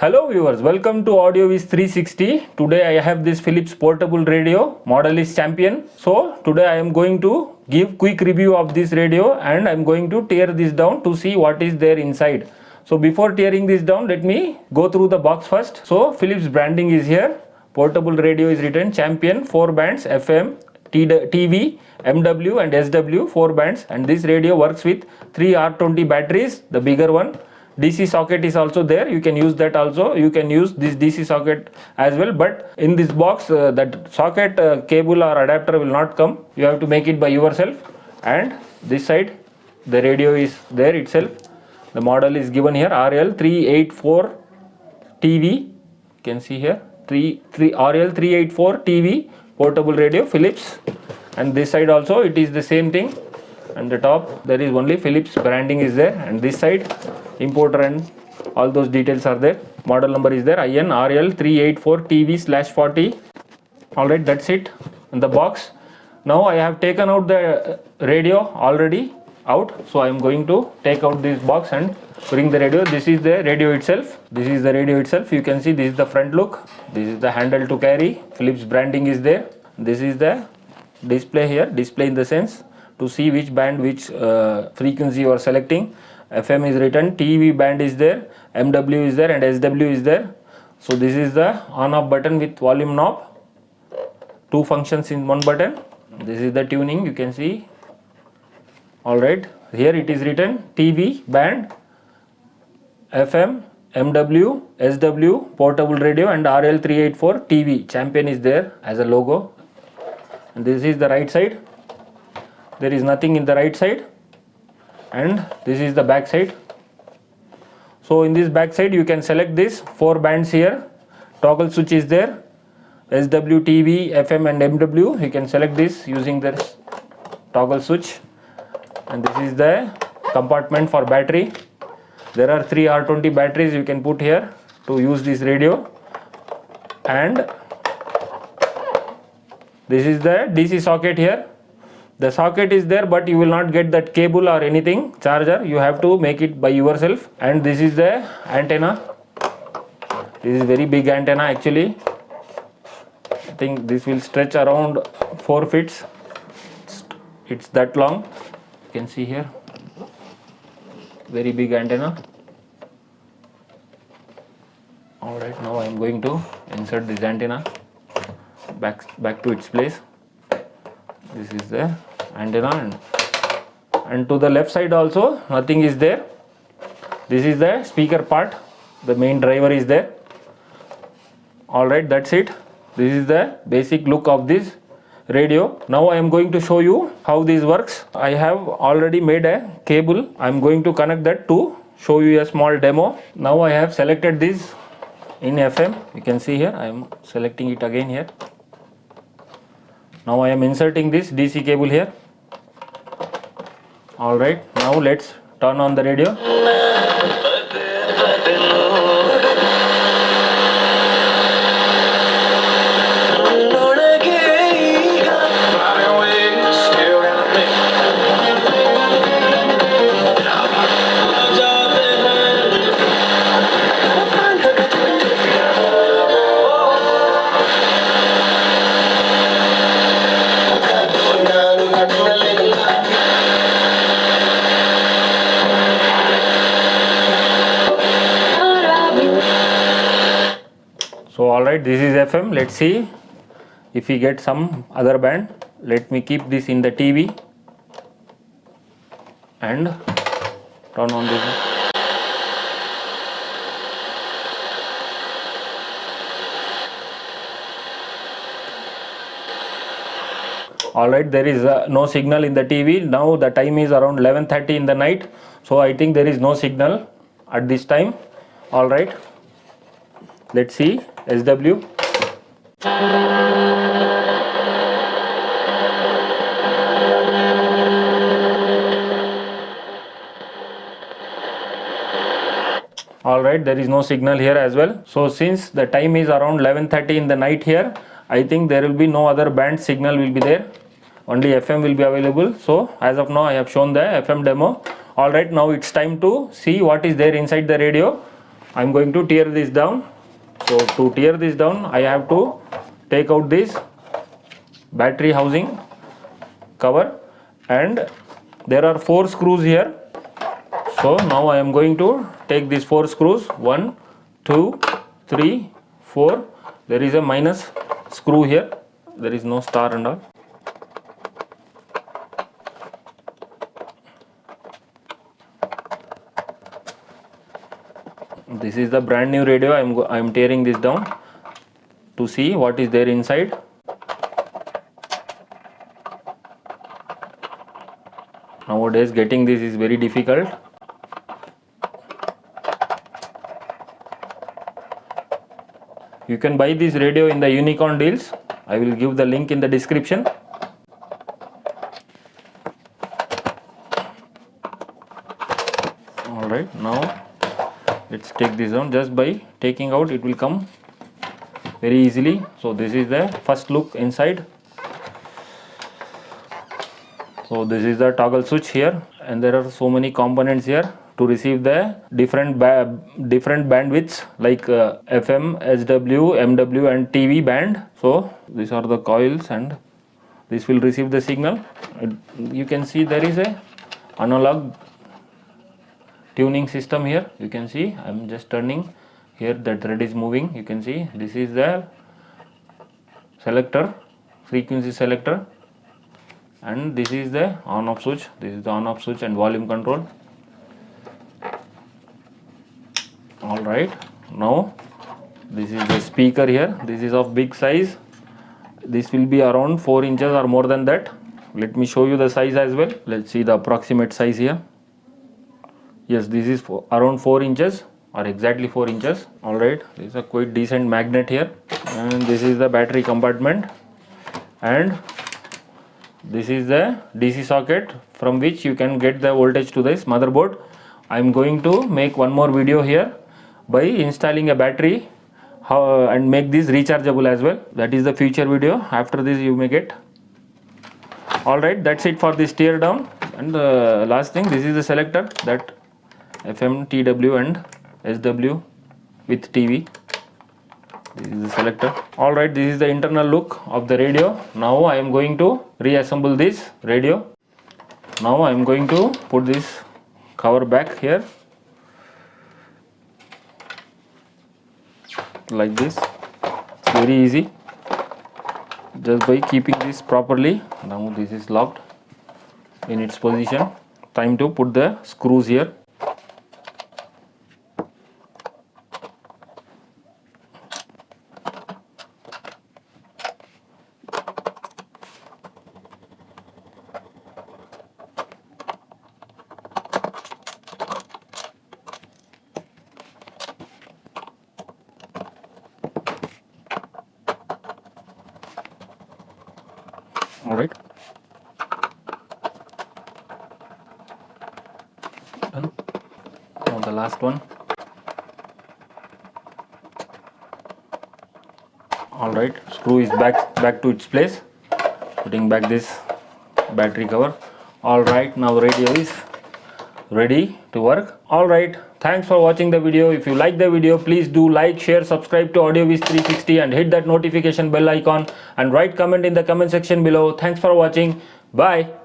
Hello viewers, welcome to AudioViz 360. Today I have this Philips portable radio, model is Champion. So today I am going to give quick review of this radio and I am going to tear this down to see what is there inside. So before tearing this down, let me go through the box first. So Philips branding is here. Portable radio is written Champion, 4 bands, FM, TV, MW and SW, 4 bands, and this radio works with 3 R20 batteries, the bigger one. DC socket is also there, you can use that also. You can use this DC socket as well, but in this box that socket cable or adapter will not come. You have to make it by yourself. And this side the radio is there itself. The model is given here, RL384 TV. You can see here RL384 TV portable radio, Philips. And this side also it is the same thing. And the top there is only Philips branding is there, and this side importer and all those details are there. Model number is there, IN RL384 TV/40. Alright, that's it in the box. Now I have taken out the radio already out, so I am going to take out this box and bring the radio. This is the radio itself. This is the radio itself. You can see this is the front look. This is the handle to carry. Philips branding is there. This is the display here. Display in the sense to see which band, which frequency you are selecting. FM is written, TV band is there, MW is there and SW is there. So this is the on off button with volume knob. 2 functions in 1 button. This is the tuning, you can see. Alright, here it is written TV band, FM, MW, SW, portable radio and RL384 TV. Champion is there as a logo. And this is the right side. There is nothing in the right side, and this is the back side. So in this back side you can select this 4 bands here. Toggle switch is there, SW, TV, FM and MW. You can select this using this toggle switch. And this is the compartment for battery. There are 3 R20 batteries you can put here to use this radio. And this is the DC socket here. The socket is there, but you will not get that cable or anything, charger. You have to make it by yourself. And this is the antenna. This is very big antenna actually. I think this will stretch around 4 feet. It's that long. You can see here. Very big antenna. Alright, now I am going to insert this antenna back to its place. This is the antenna, and to the left side also nothing is there. This is the speaker part. The main driver is there. Alright, that's it. This is the basic look of this radio. Now I am going to show you how this works. I have already made a cable. I am going to connect that to show you a small demo. Now I have selected this in FM. You can see here I am selecting it again here. Now I am inserting this DC cable here. Alright, now let's turn on the radio. So alright, this is FM. Let's see if we get some other band. Let me keep this in the TV and turn on this. Alright, there is no signal in the TV. Now the time is around 11:30 in the night. So I think there is no signal at this time. Alright, let's see SW. Alright, there is no signal here as well. So since the time is around 11:30 in the night here, I think there will be no other band signal will be there. Only FM will be available. So as of now I have shown the FM demo. Alright, now it's time to see what is there inside the radio. I'm going to tear this down. So to tear this down, I have to take out this battery housing cover, and there are 4 screws here. So now I am going to take these 4 screws, 1, 2, 3, 4. There is a minus screw here, there is no star and all. This is the brand new radio. I am tearing this down to see what is there inside. Nowadays getting this is very difficult. You can buy this radio in the Unicorn deals. I will give the link in the description. Alright, now let's take this down. Just by taking out, it will come very easily. So this is the first look inside. So this is the toggle switch here, and there are so many components here to receive the different bandwidths like FM, SW, MW and TV band. So these are the coils, and this will receive the signal. You can see there is a analog tuning system here. You can see I am just turning here, that thread is moving. You can see this is the selector, frequency selector, and this is the on off switch. This is the on off switch and volume control. Alright, now this is the speaker here. This is of big size. This will be around 4 inches or more than that. Let me show you the size as well. Let's see the approximate size here. Yes, this is around 4 inches or exactly 4 inches. Alright, this is a quite decent magnet here, and this is the battery compartment, and this is the DC socket from which you can get the voltage to this motherboard. I am going to make one more video here by installing a battery and make this rechargeable as well. That is the future video. After this you may get. Alright, that's it for this tear down. And the last thing, this is the selector, that FM, TW and SW with TV. This is the selector. Alright, this is the internal look of the radio. Now I am going to reassemble this radio. Now I am going to put this cover back here like this. It's very easy, just by keeping this properly. Now this is locked in its position. Time to put the screws here. Alright, done. Now the last one. Alright, screw is back to its place. Putting back this battery cover. Alright, now the radio is ready to work. Alright, thanks for watching the video. If you like the video, please do like, share, subscribe to AudioViz 360 and hit that notification bell icon and write comment in the comment section below. Thanks for watching. Bye.